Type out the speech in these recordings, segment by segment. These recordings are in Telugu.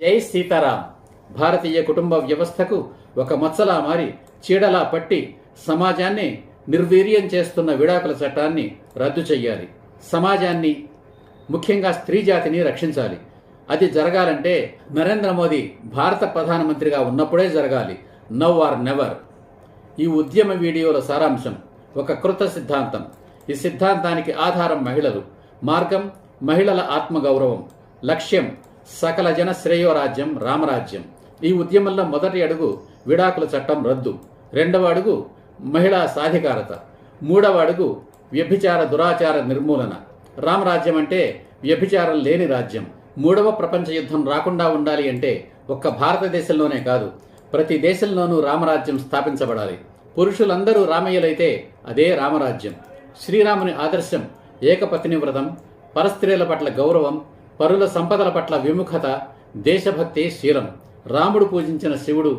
జై సీతారాం. భారతీయ కుటుంబ వ్యవస్థకు ఒక మచ్చలా మారి చీడలా పట్టి సమాజాన్ని నిర్వీర్యం చేస్తున్న విడాకుల చట్టాన్ని రద్దు చెయ్యాలి. సమాజాన్ని, ముఖ్యంగా స్త్రీ జాతిని రక్షించాలి. అది జరగాలంటే నరేంద్ర మోదీ భారత ప్రధానమంత్రిగా ఉన్నప్పుడే జరగాలి. Now or never. ఈ ఉద్యమ వీడియోల సారాంశం ఒక కృత సిద్ధాంతం. ఈ సిద్ధాంతానికి ఆధారం మహిళలు, మార్గం మహిళల ఆత్మగౌరవం, లక్ష్యం సకల జన శ్రేయోరాజ్యం, రామరాజ్యం. ఈ ఉద్యమంలో మొదటి అడుగు విడాకుల చట్టం రద్దు, రెండవ అడుగు మహిళా సాధికారత, మూడవ అడుగు వ్యభిచార దురాచార నిర్మూలన. రామరాజ్యం అంటే వ్యభిచారం లేని రాజ్యం. మూడవ ప్రపంచ యుద్ధం రాకుండా ఉండాలి అంటే ఒక్క భారతదేశంలోనే కాదు, ప్రతి దేశంలోనూ రామరాజ్యం స్థాపించబడాలి. పురుషులందరూ రామయ్యలైతే అదే రామరాజ్యం. శ్రీరాముని ఆదర్శం ఏకపత్ని వ్రతం, పరస్త్రీల పట్ల గౌరవం, పరుల సంపదల పట్ల విముఖత, దేశభక్తి, శీలం. రాముడు పూజించిన శివుడు,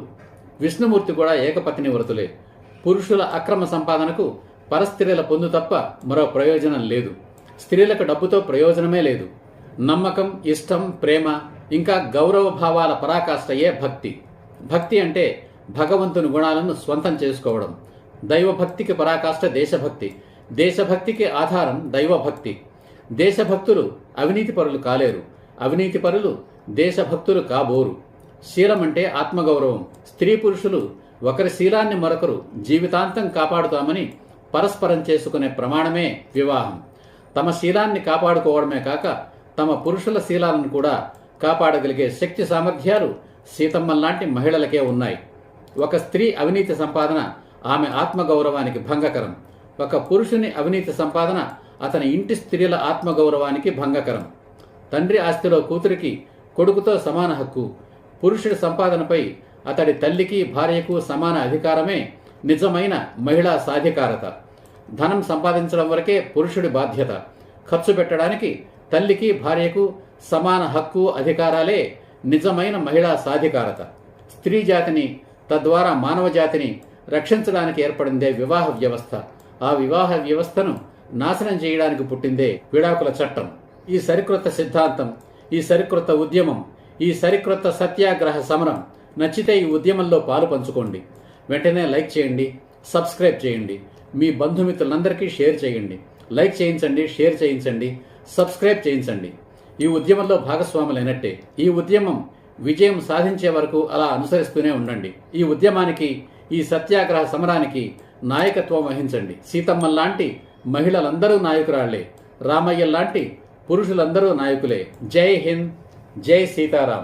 విష్ణుమూర్తి కూడా ఏకపత్ని వ్రతులే. పురుషుల అక్రమ సంపాదనకు పరస్త్రీల పొందు తప్ప మరో ప్రయోజనం లేదు. స్త్రీలకు డబ్బుతో ప్రయోజనమే లేదు. నమ్మకం, ఇష్టం, ప్రేమ, ఇంకా గౌరవ భావాల పరాకాష్ఠయే భక్తి. భక్తి అంటే భగవంతుని గుణాలను స్వంతం చేసుకోవడం. దైవభక్తికి పరాకాష్ఠ దేశభక్తి. దేశభక్తికి ఆధారం దైవభక్తి. దేశభక్తులు అవినీతిపరులు కాలేరు, అవినీతిపరులు దేశభక్తులు కాబోరు. శీలం అంటే ఆత్మగౌరవం. స్త్రీ పురుషులు ఒకరి శీలాన్ని మరొకరు జీవితాంతం కాపాడుతామని పరస్పరం చేసుకునే ప్రమాణమే వివాహం. తమ శీలాన్ని కాపాడుకోవడమే కాక తమ పురుషుల శీలాలను కూడా కాపాడగలిగే శక్తి సామర్థ్యాలు సీతమ్మల్లాంటి మహిళలకే ఉన్నాయి. ఒక స్త్రీ అవినీతి సంపాదన ఆమె ఆత్మగౌరవానికి భంగకరం. ఒక పురుషుని అవినీతి సంపాదన అతని ఇంటి స్త్రీల ఆత్మగౌరవానికి భంగకరం. తండ్రి ఆస్తిలో కూతురికి, కొడుకుతో సమాన హక్కు. పురుషుడి సంపాదనపై అతడి తల్లికి, భార్యకు సమాన అధికారమే నిజమైన మహిళా సాధికారత. ధనం సంపాదించడం వరకే పురుషుడి బాధ్యత. ఖర్చు పెట్టడానికి తల్లికి, భార్యకు సమాన హక్కు, అధికారాలే నిజమైన మహిళా సాధికారత. స్త్రీ జాతిని, తద్వారా మానవ జాతిని రక్షించడానికి ఏర్పడిందే వివాహ వ్యవస్థ. ఆ వివాహ వ్యవస్థను నాశనం చేయడానికి పుట్టిందే విడాకుల చట్టం. ఈ సరికొత్త సిద్ధాంతం, ఈ సరికొత్త ఉద్యమం, ఈ సరికొత్త సత్యాగ్రహ సమరం నచ్చితే ఈ ఉద్యమంలో పాలు పంచుకోండి. వెంటనే లైక్ చేయండి, సబ్స్క్రైబ్ చేయండి, మీ బంధుమిత్రులందరికీ షేర్ చేయండి. లైక్ చేయించండి, షేర్ చేయించండి, సబ్స్క్రైబ్ చేయించండి. ఈ ఉద్యమంలో భాగస్వాములైనట్టే. ఈ ఉద్యమం విజయం సాధించే వరకు అలా అనుసరిస్తూనే ఉండండి. ఈ ఉద్యమానికి, ఈ సత్యాగ్రహ సమరానికి నాయకత్వం వహించండి. సీతమ్మల్లాంటి మహిళలందరూ నాయకురాళ్లే, రామయ్య లాంటి పురుషులందరూ నాయకులే. జై హింద్, జై సీతారాం.